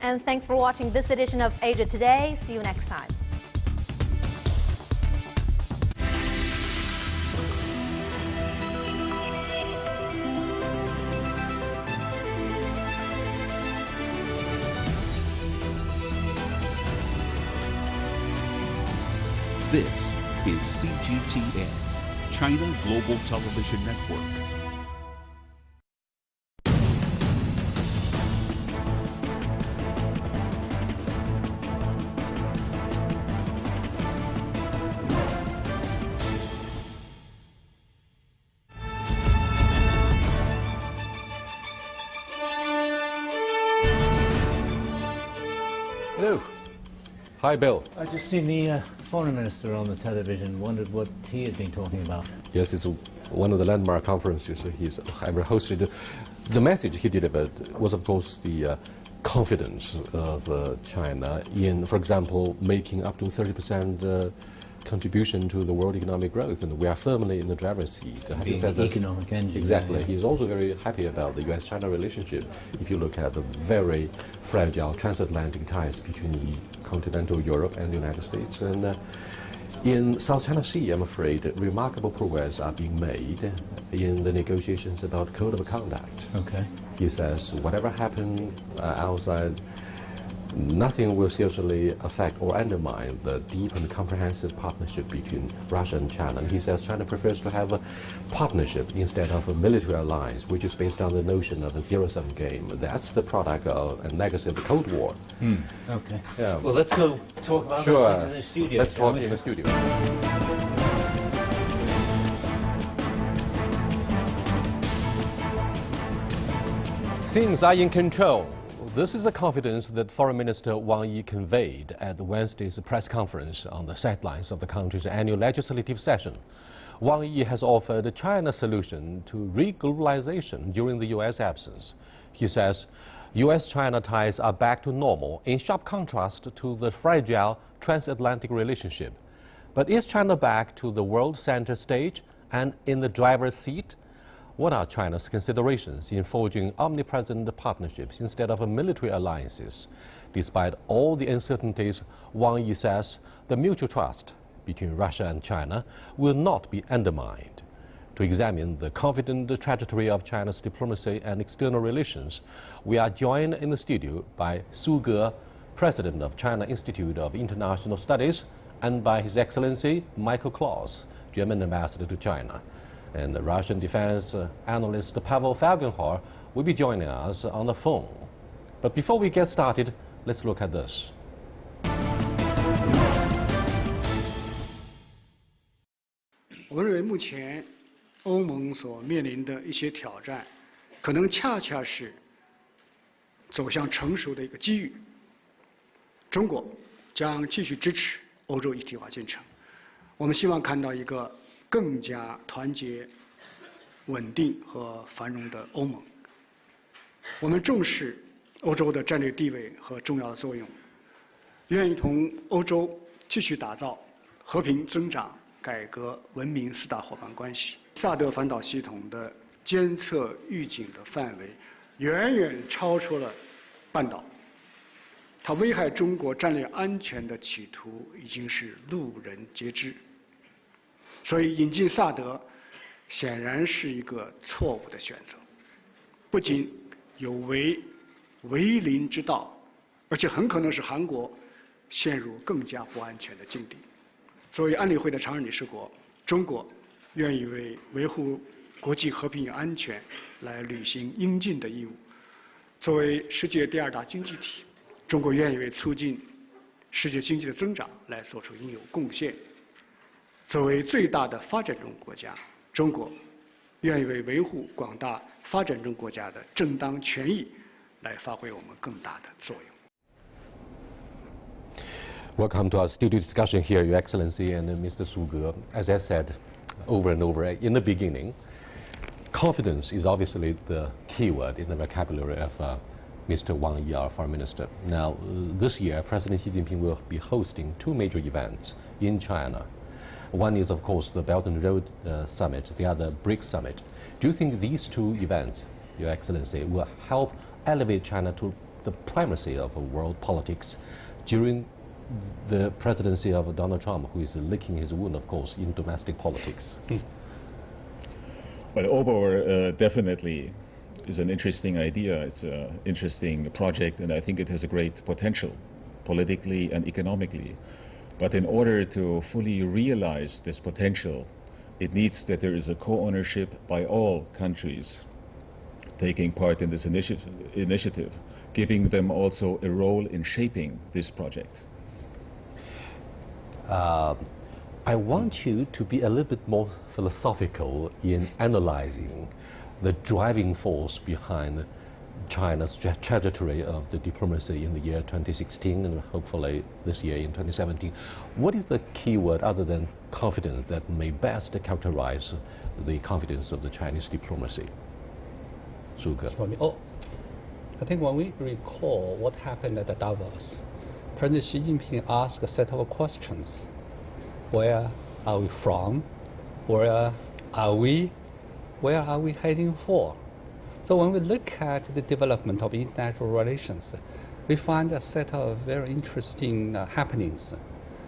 And thanks for watching this edition of Asia Today. See you next time. This is CGTN, China Global Television Network. Hello. Hi, Bill. I just seen the foreign minister on the television, wondered what he had been talking about. Yes, it's one of the landmark conferences he's ever hosted. The message he delivered was, of course, the confidence of China in, for example, making up to 30% contribution to the world economic growth, and we are firmly in the driver's seat. Being an economic engine. Exactly. Yeah. He's also very happy about the U.S.-China relationship. If you look at the very fragile transatlantic ties between continental Europe and the United States, and in South China Sea, I'm afraid, remarkable progress are being made in the negotiations about code of conduct. Okay. He says whatever happened outside, nothing will seriously affect or undermine the deep and comprehensive partnership between Russia and China. And he says China prefers to have a partnership instead of a military alliance, which is based on the notion of a zero-sum game. That's the product of and legacy of the Cold War. Okay. Yeah. Well, let's go talk about Sure. those things in the studio. Let's shall talk we? in the studio. Things are in control. This is the confidence that Foreign Minister Wang Yi conveyed at Wednesday's press conference on the sidelines of the country's annual legislative session. Wang Yi has offered a China solution to re-globalization during the U.S. absence. He says U.S.-China ties are back to normal, in sharp contrast to the fragile transatlantic relationship. But is China back to the world center stage and in the driver's seat? What are China's considerations in forging omnipresent partnerships instead of military alliances? Despite all the uncertainties, Wang Yi says the mutual trust between Russia and China will not be undermined. To examine the confident trajectory of China's diplomacy and external relations, we are joined in the studio by Su Ge, President of China Institute of International Studies, and by His Excellency Michael Claus, German Ambassador to China. And the Russian defense analyst Pavel Falkenhor will be joining us on the phone. But before we get started, let's look at this. 我们认为，目前欧盟所面临的一些挑战，可能恰恰是走向成熟的一个机遇。中国将继续支持欧洲一体化进程。我们希望看到一个更加团结、稳定和繁荣的欧盟。我们重视欧洲的战略地位和重要的作用，愿意同欧洲继续打造和平、增长、改革、文明四大伙伴关系。萨德反导系统的监测预警的范围远远超出了半岛，它危害中国战略安全的企图已经是路人皆知。所以，引进萨德显然是一个错误的选择，不仅有违邻之道，而且很可能使韩国陷入更加不安全的境地。作为安理会的常任理事国，中国愿意为维护国际和平与安全来履行应尽的义务。作为世界第2大经济体，中国愿意为促进世界经济的增长来做出应有贡献。作为最大的发展中国家，中国愿意为维护广大发展中国家的正当权益来发挥我们更大的作用。 Welcome to our studio discussion here, Your Excellency and Mr. Su Ge. As I said over and over in the beginning, confidence is obviously the key word in the vocabulary of Mr. Wang Yi, our Foreign Minister. Now, this year, President Xi Jinping will be hosting 2 major events in China. One is, of course, the Belt and Road Summit, the other BRICS Summit. Do you think these 2 events, Your Excellency, will help elevate China to the primacy of world politics during the presidency of Donald Trump, who is licking his wound, of course, in domestic politics? Well, Oboe definitely is an interesting idea. It's an interesting project, and I think it has a great potential, politically and economically. But in order to fully realize this potential, it needs that there is a co-ownership by all countries taking part in this initiative, giving them also a role in shaping this project. I want you to be a little bit more philosophical in analyzing the driving force behind China's trajectory of the diplomacy in the year 2016 and hopefully this year in 2017. What is the key word other than confidence that may best characterize the confidence of the Chinese diplomacy? Suga. I think when we recall what happened at the Davos, President Xi Jinping asked a set of questions. Where are we from? Where are we? Where are we heading for? So when we look at the development of international relations, we find a set of very interesting happenings.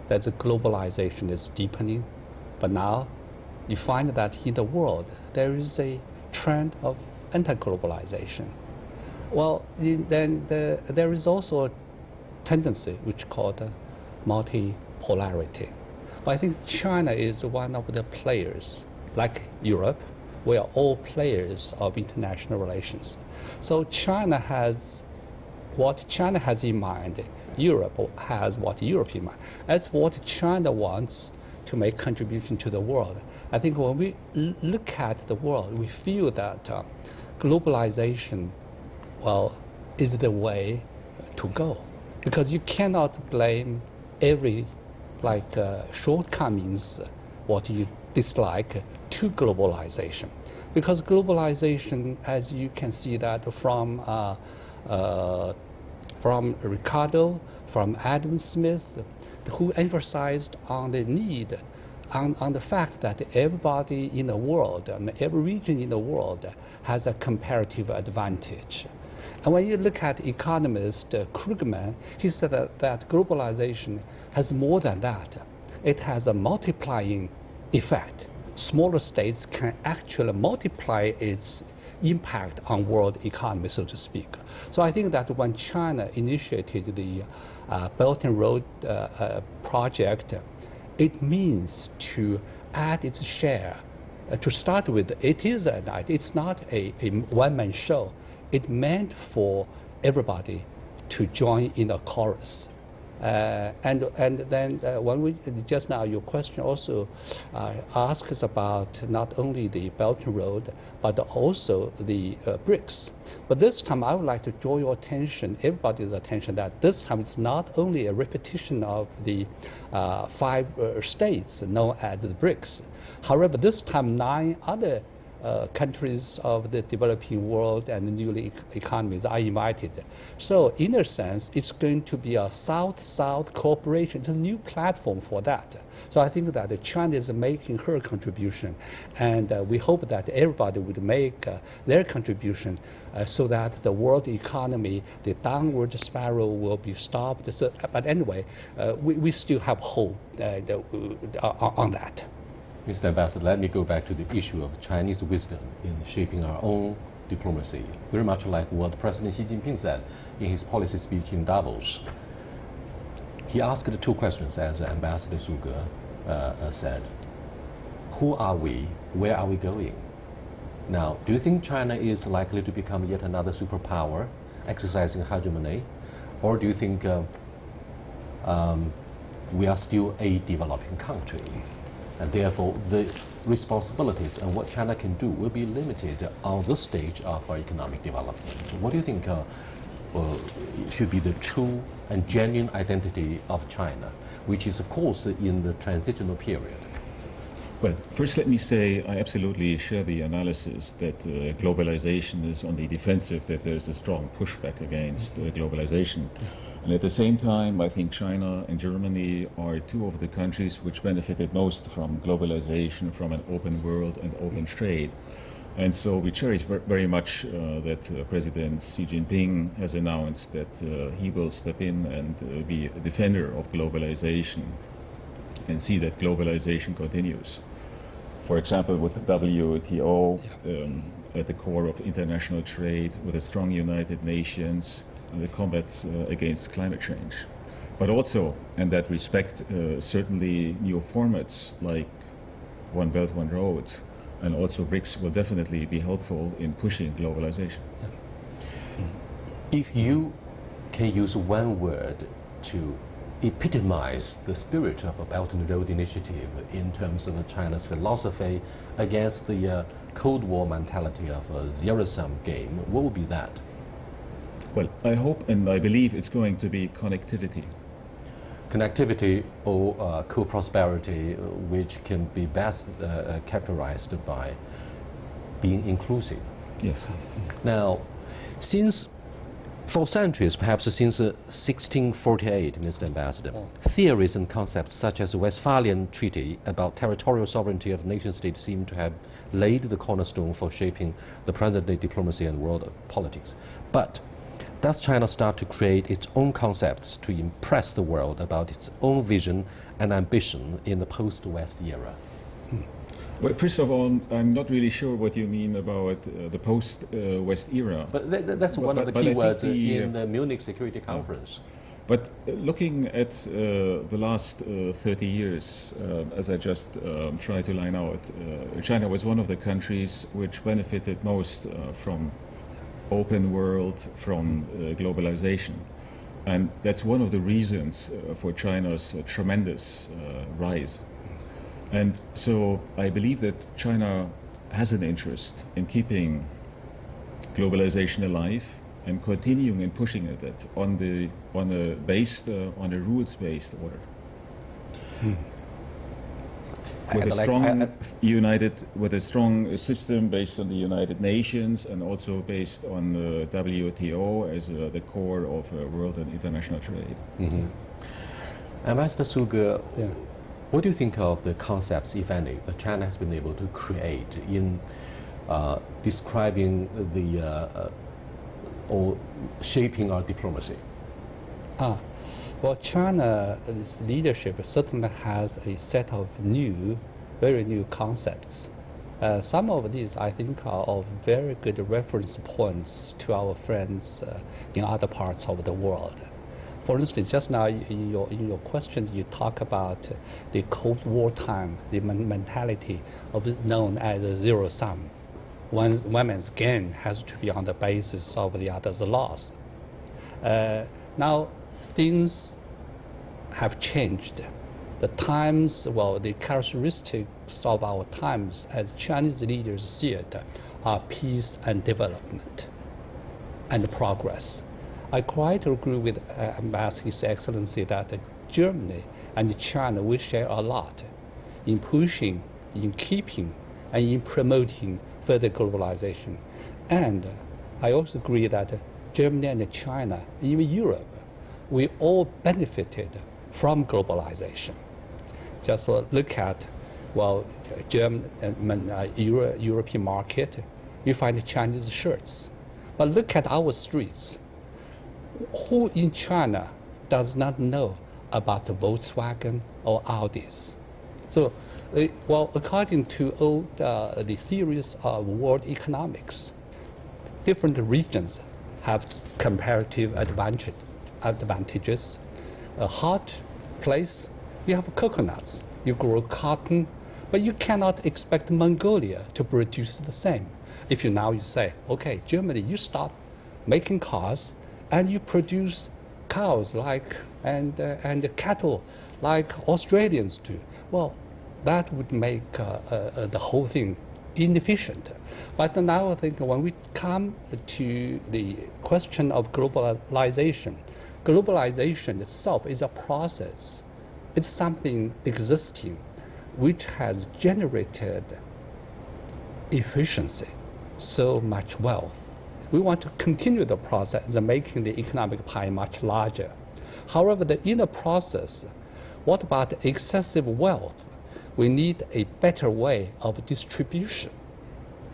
That the globalization is deepening, but now you find that in the world there is a trend of anti-globalization. Well, then there is also a tendency which is called multipolarity. But I think China is one of the players, like Europe. We are all players of international relations. So China has what China has in mind. Europe has what Europe in mind. That's what China wants to make contribution to the world. I think when we look at the world, we feel that globalization, well, is the way to go. Because you cannot blame every shortcomings, what you dislike, to globalization. Because globalization, as you can see that from Ricardo, from Adam Smith, who emphasized on the need, on the fact that everybody in the world, and every region in the world has a comparative advantage. And when you look at economist Krugman, he said that globalization has more than that. It has a multiplying effect. Smaller states can actually multiply its impact on world economy, so to speak. So I think that when China initiated the Belt and Road project, it means to add its share. To start with, it's not a one-man show. It meant for everybody to join in a chorus. And then when we just now, your question also asks about not only the Belt and Road, but also the BRICS. But this time, I would like to draw your attention, everybody's attention, that this time it's not only a repetition of the 5 states known as the BRICS. However, this time 9 other countries of the developing world and the new economies are invited. So in a sense, it's going to be a South-South cooperation. It's a new platform for that. So I think that China is making her contribution, and we hope that everybody would make their contribution so that the world economy, the downward spiral will be stopped. So, but anyway, we still have hope on that. Mr. Ambassador, let me go back to the issue of Chinese wisdom in shaping our own diplomacy, very much like what President Xi Jinping said in his policy speech in Davos. He asked 2 questions, as Ambassador Suga said. Who are we? Where are we going? Now, do you think China is likely to become yet another superpower, exercising hegemony? Or do you think we are still a developing country? And therefore, the responsibilities and what China can do will be limited on this stage of our economic development. What do you think should be the true and genuine identity of China, which is, of course, in the transitional period? Well, first let me say I absolutely share the analysis that globalization is on the defensive, that there's a strong pushback against globalization. And at the same time, I think China and Germany are 2 of the countries which benefited most from globalization, from an open world and open trade. And so we cherish very much that President Xi Jinping has announced that he will step in and be a defender of globalization and see that globalization continues. For example, with the WTO at the core of international trade, with a strong United Nations, and the combat against climate change. But also, in that respect, certainly new formats like One Belt, One Road, and also BRICS will definitely be helpful in pushing globalization. If you can use one word to epitomize the spirit of a Belt and Road Initiative in terms of China's philosophy against the Cold War mentality of a zero-sum game, what would be that? Well, I hope and I believe it's going to be connectivity. Connectivity or co-prosperity, which can be best characterized by being inclusive. Yes. Now, for centuries, perhaps since 1648, Mr. Ambassador, theories and concepts such as the Westphalian Treaty about territorial sovereignty of nation-states seem to have laid the cornerstone for shaping the present-day diplomacy and world politics. But does China start to create its own concepts to impress the world about its own vision and ambition in the post-West era? Well, first of all, I'm not really sure what you mean about the post-West era. But that's one of the key words in the Munich Security Conference. But looking at the last 30 years, as I just tried to line out, China was one of the countries which benefited most from open world, from globalization. And that's one of the reasons for China's tremendous rise. And so I believe that China has an interest in keeping globalization alive and continuing and pushing it on a rules-based order. With a strong system based on the United Nations and also based on the WTO as the core of world and international trade. Mm-hmm. Ambassador Suge, what do you think of the concepts, if any, that China has been able to create in describing or shaping our diplomacy? Well, China's leadership certainly has a set of very new concepts. Some of these, I think, are of very good reference points to our friends in other parts of the world. For instance, just now in your questions, you talk about the Cold War time, the mentality of known as a zero-sum. One man's gain has to be on the basis of the other's loss. Now, things have changed. The times, the characteristics of our times as Chinese leaders see it are peace and development and progress. I quite agree with His Excellency that Germany and China, we share a lot in pushing, in keeping, and in promoting further globalization. And I also agree that Germany and China, even Europe, we all benefited from globalization. Just look at, European market, you find Chinese shirts. But look at our streets. Who in China does not know about Volkswagen or Audis? So, according to all the theories of world economics, different regions have comparative advantages. A hot place, you have coconuts, you grow cotton, but you cannot expect Mongolia to produce the same. If you say, okay, Germany, you stop making cars and you produce cows and cattle like Australians do. Well, that would make the whole thing inefficient. But now I think when we come to the question of globalization itself is a process. It's something existing which has generated efficiency, so much wealth. We want to continue the process of making the economic pie much larger. However, in the process, what about excessive wealth? We need a better way of distribution.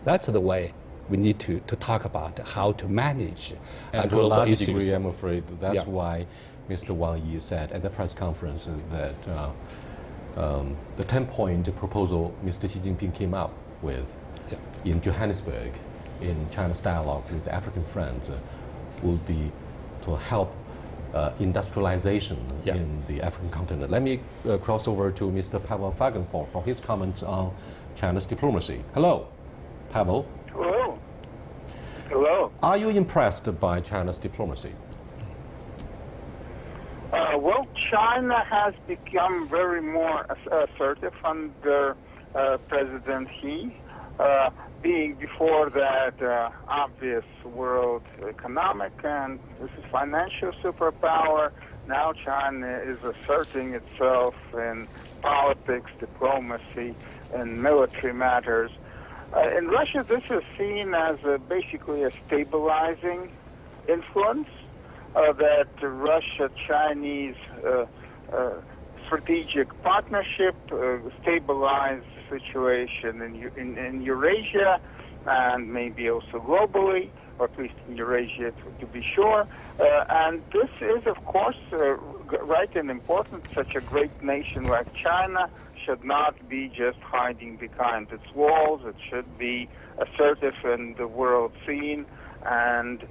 That's the way we need to talk about how to manage and to a global large issues. degree, I'm afraid that's Yeah. why Mr. Wang Yi said at the press conference that the 10-point proposal Mr. Xi Jinping came up with in Johannesburg in China's dialogue with African friends will be to help industrialization in the African continent. Let me cross over to Mr. Pavel Fagenfort for his comments on China's diplomacy. Hello, Pavel. Hello. Hello. Are you impressed by China's diplomacy? Well, China has become very more assertive under President Xi. Being before that obvious world economic and this is financial superpower, now China is asserting itself in politics, diplomacy, and military matters. In Russia, this is seen as basically a stabilizing influence that Russia-Chinese strategic partnership stabilized the situation in Eurasia and maybe also globally, or at least in Eurasia to be sure. And this is, of course, right and important. Such a great nation like China should not be just hiding behind its walls. It should be assertive in the world scene and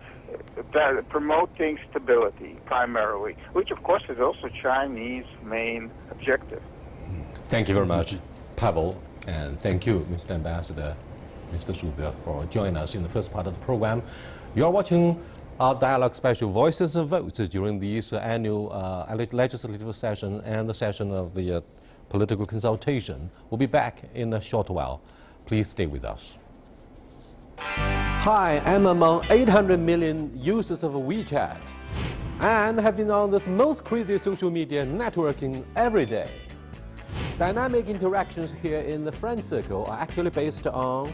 promoting stability primarily, which of course is also Chinese main objective. Thank you very much, Pavel, and thank you, Mr. Ambassador, Mr. Zhuge, for joining us in the first part of the program. You are watching our Dialogue Special Voices and Votes during this annual legislative session and the session of the political consultation. We'll be back in a short while. Please stay with us. Hi, I'm among 800 million users of WeChat and have been on this most crazy social media networking every day. Dynamic interactions here in the friend circle are actually based on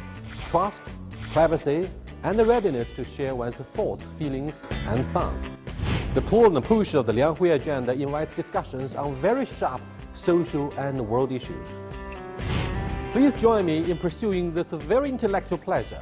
trust, privacy, and the readiness to share one's thoughts, feelings, and fun. The pull and push of the Lianghui agenda invites discussions on very sharp social and world issues. Please join me in pursuing this very intellectual pleasure.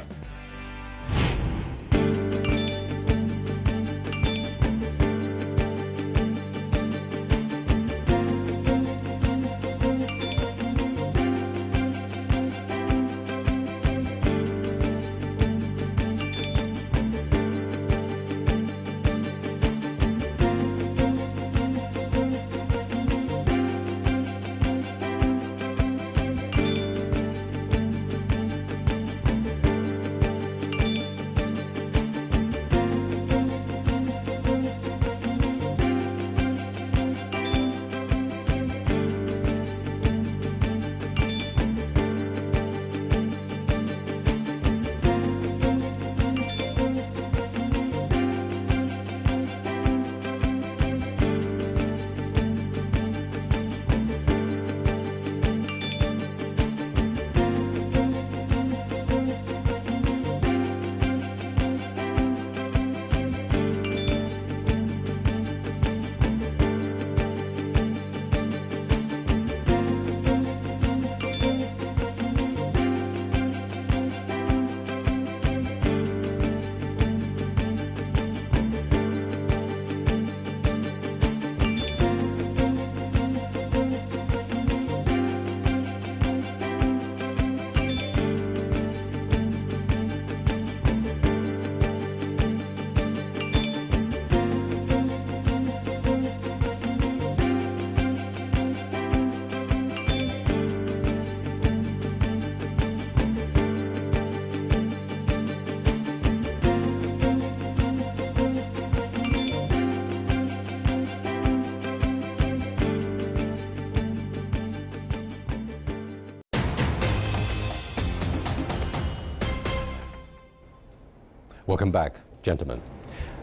Welcome back, gentlemen.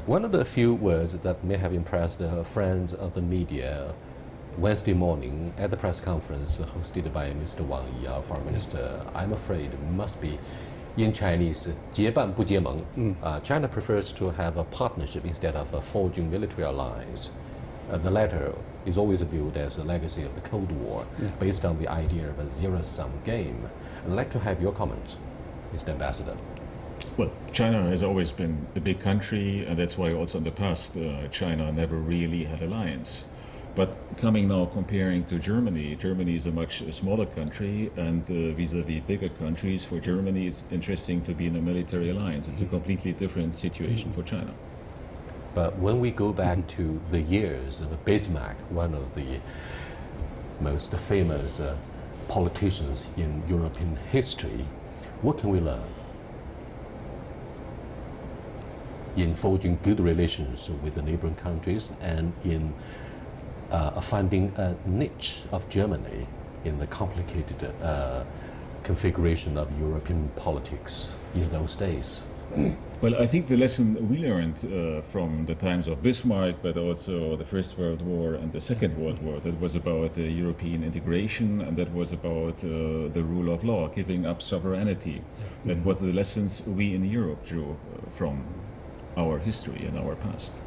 One of the few words that may have impressed friends of the media Wednesday morning at the press conference hosted by Mr. Wang Yi, our foreign minister, I'm afraid must be in Chinese, 结伴不结盟. China prefers to have a partnership instead of forging military alliance. The latter is always viewed as a legacy of the Cold War, based on the idea of a zero-sum game. I'd like to have your comments. Mr. Ambassador? Well, China has always been a big country, and that's why also in the past China never really had alliance. But coming now comparing to Germany, Germany is a much smaller country, and vis-a-vis bigger countries, for Germany it's interesting to be in a military alliance. It's a completely different situation for China. But when we go back to the years of Bismarck, one of the most famous politicians in European history, what can we learn in forging good relations with the neighboring countries and in finding a niche of Germany in the complicated configuration of European politics in those days? Well, I think the lesson we learned from the times of Bismarck, but also the First World War and the Second World War, that was about European integration, and that was about the rule of law, giving up sovereignty. That was the lessons we in Europe drew from our history and our past.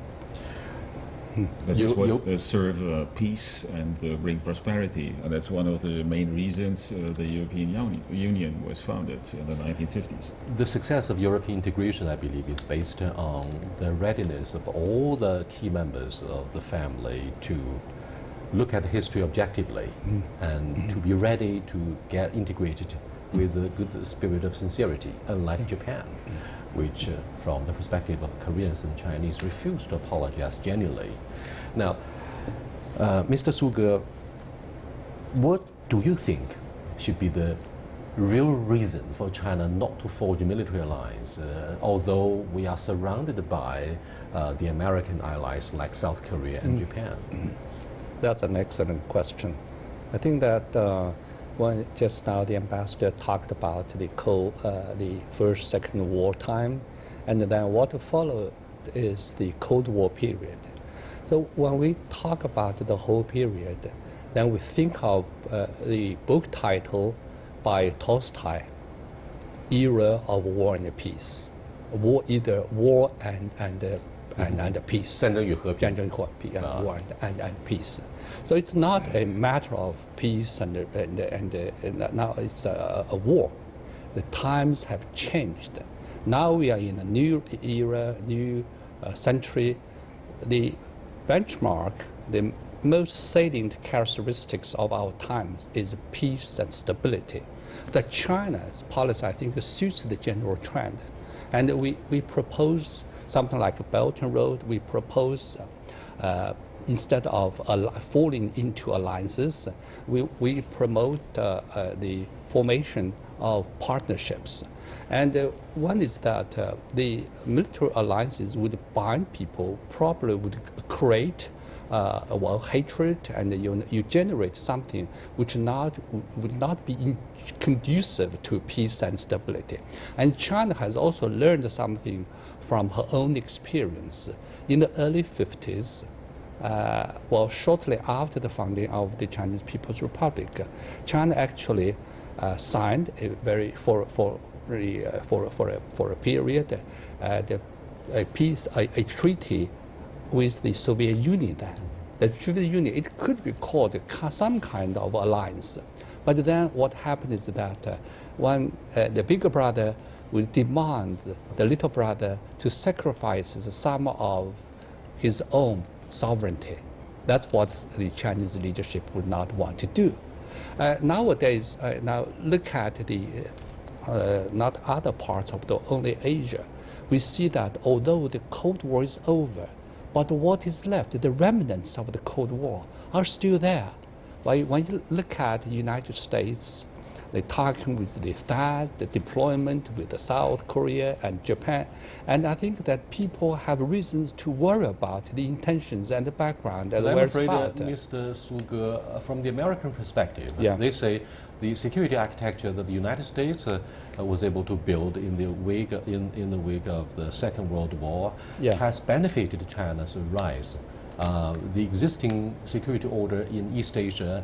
That is what serve peace and bring prosperity, and that's one of the main reasons the European Union was founded in the 1950s. The success of European integration, I believe, is based on the readiness of all the key members of the family to look at history objectively and to be ready to get integrated with a good spirit of sincerity, unlike Japan, which from the perspective of Koreans and Chinese refuse to apologize genuinely. Now, Mr. Suge, what do you think should be the real reason for China not to forge a military alliance, although we are surrounded by the American allies like South Korea and Japan? That's an excellent question. I think that when just now the ambassador talked about the First, Second War time, and then what followed is the Cold War period. So when we talk about the whole period, then we think of the book title by Tolstoy, Era of War and Peace. War, either war and peace. 战争与和平。战争和平 war and peace. So it's not a matter of peace and now it's a war. The times have changed. Now we are in a new era, new century. The benchmark, the most salient characteristics of our times is peace and stability. That China's policy, I think, suits the general trend. And we propose something like a Belt and Road. We propose instead of falling into alliances, we promote the formation of partnerships. And one is that the military alliances would bind people, probably would create hatred, and you generate something which would not be conducive to peace and stability. And China has also learned something from her own experience. In the early 50s, shortly after the founding of the Chinese People's Republic, China actually signed for a period a treaty with the Soviet Union. The Soviet Union, it could be called some kind of alliance. But then what happened is that when the bigger brother will demand the little brother to sacrifice some of his own sovereignty. That's what the Chinese leadership would not want to do. Nowadays, now look at the not other parts of only Asia. We see that although the Cold War is over, but what is left, the remnants of the Cold War, are still there. When you look at the United States, they're talking with the THAAD, the deployment with the South Korea and Japan. And I think that people have reasons to worry about the intentions and the background and where it's about. Mr. Suge, from the American perspective, they say the security architecture that the United States was able to build in the wake of the Second World War has benefited China's rise. The existing security order in East Asia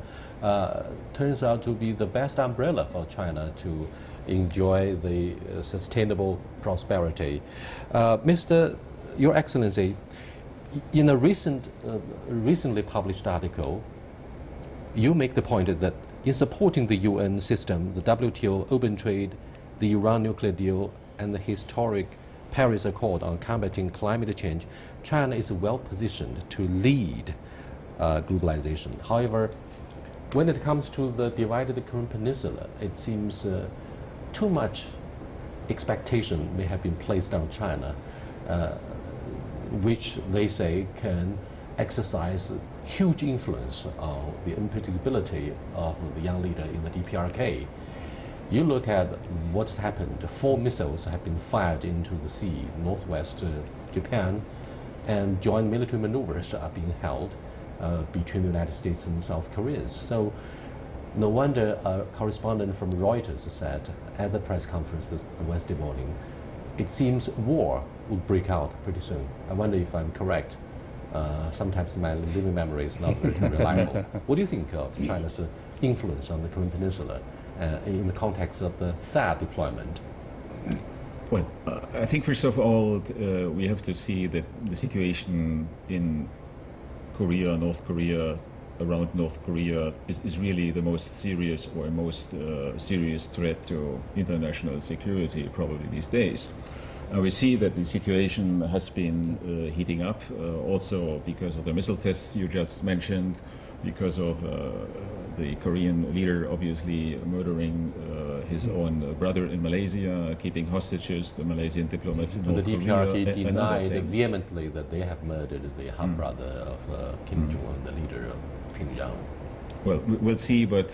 turns out to be the best umbrella for China to enjoy the sustainable prosperity. Your Excellency, in a recently published article, you make the point that in supporting the UN system, the WTO, open trade, the Iran nuclear deal and the historic Paris Accord on combating climate change, China is well positioned to lead globalization. However, when it comes to the divided Korean Peninsula, it seems too much expectation may have been placed on China, which they say can exercise huge influence on the unpredictability of the young leader in the DPRK. You look at what's happened. 4 missiles have been fired into the sea, northwest Japan, and joint military maneuvers are being held between the United States and South Korea. So no wonder a correspondent from Reuters said at the press conference this Wednesday morning, it seems war will break out pretty soon. I wonder if I'm correct. Sometimes my living memory is not very reliable. What do you think of China's influence on the Korean Peninsula in the context of the THAAD deployment? Well, I think first of all, we have to see that the situation in Korea, North Korea, around North Korea is really the most serious or most serious threat to international security probably these days. We see that the situation has been heating up, also because of the missile tests you just mentioned, because of the Korean leader obviously murdering his own brother in Malaysia, keeping hostages the Malaysian diplomats in North Korea. The DPRK denied vehemently that they have murdered the half-brother of Kim Jong-un, the leader of Pyongyang. Well, we'll see, but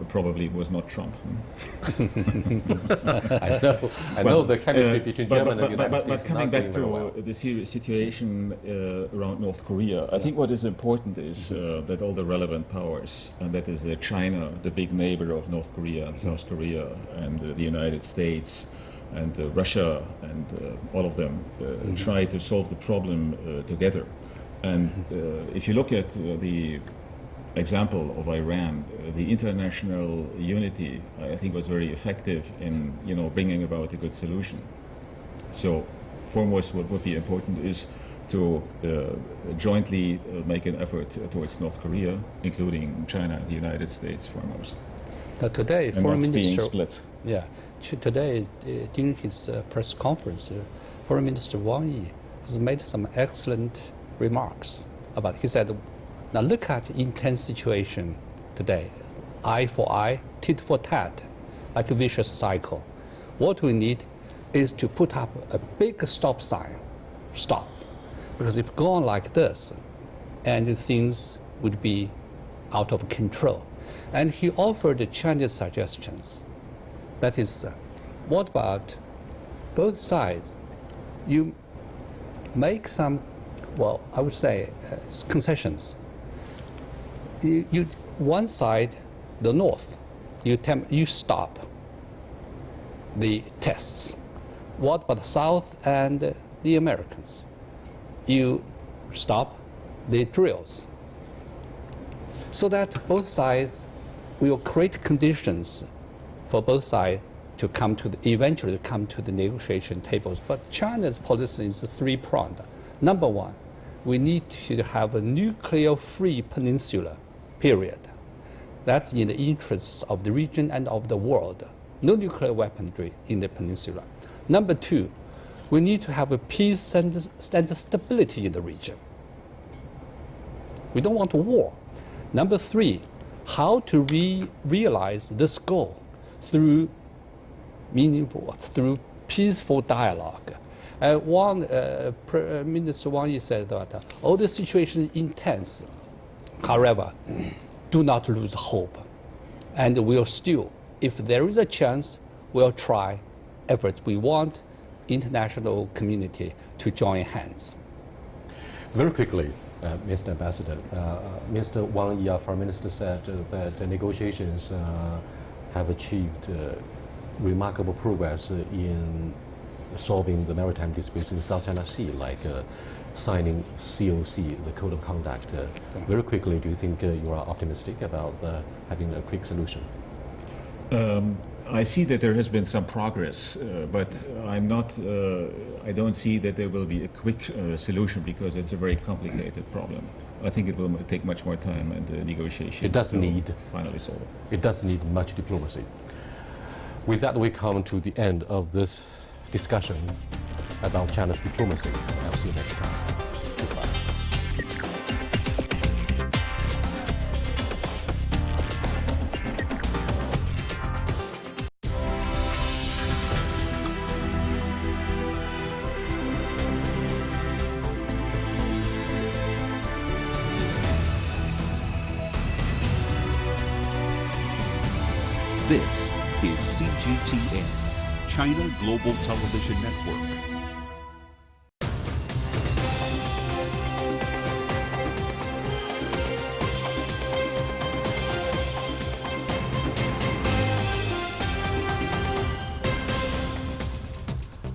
probably it was not Trump. I know the chemistry between Germany and the United States. But coming back to the serious situation around North Korea, I think what is important is that all the relevant powers, and that is China, the big neighbor of North Korea, South Korea, and the United States, and Russia, and all of them try to solve the problem together. And if you look at the example of Iran, the international unity, I think, was very effective in bringing about a good solution. So, foremost, what would be important is to jointly make an effort towards North Korea, including China and the United States foremost. Today, and Foreign not being Minister, split. yeah, today during his press conference, Foreign Minister Wang Yi has made some excellent remarks about. He said, now look at the intense situation today, eye for eye, tit for tat, like a vicious cycle. What we need is to put up a big stop sign, stop. Because if go on like this, and things would be out of control. And he offered Chinese suggestions. That is, what about both sides? You make some, well, I would say concessions. You one side, the North, you stop the tests. What about the South and the Americans? You stop the drills. So that both sides will create conditions for both sides to come to eventually come to the negotiation tables. But China's policy is three-pronged. Number one, we need to have a nuclear-free peninsula, period. That's in the interests of the region and of the world. No nuclear weaponry in the peninsula. Number two, we need to have a peace and stability in the region. We don't want a war. Number three, how to realize this goal through meaningful, through peaceful dialogue. Minister Wang Yi said that all the situation is intense. However, do not lose hope. And we'll still, if there is a chance, we'll try efforts. We want international community to join hands. Very quickly, Mr. Ambassador, Mr. Wang Yi, our Foreign Minister, said that the negotiations have achieved remarkable progress in solving the maritime disputes in the South China Sea, like signing COC, the Code of Conduct. Very quickly, do you think you are optimistic about having a quick solution? I see that there has been some progress, but I'm not. I don't see that there will be a quick solution because it's a very complicated problem. I think it will take much more time and negotiations. It does need finally solve it. It does need much diplomacy. With that, we come to the end of this discussion about China's diplomacy. I'll see you next time. Goodbye. This is CGTN, China Global Television Network.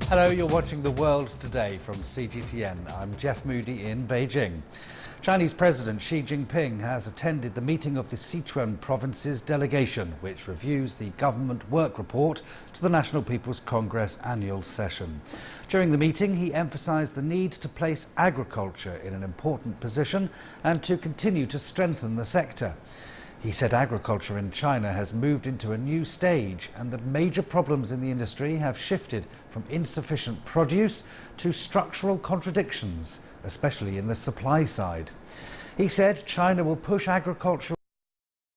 Hello, you're watching The World Today from CGTN. I'm Jeff Moody in Beijing. Chinese President Xi Jinping has attended the meeting of the Sichuan province's delegation, which reviews the government work report to the National People's Congress annual session. During the meeting, he emphasized the need to place agriculture in an important position and to continue to strengthen the sector. He said agriculture in China has moved into a new stage and that major problems in the industry have shifted from insufficient produce to structural contradictions, especially in the supply side. He said China will push agriculture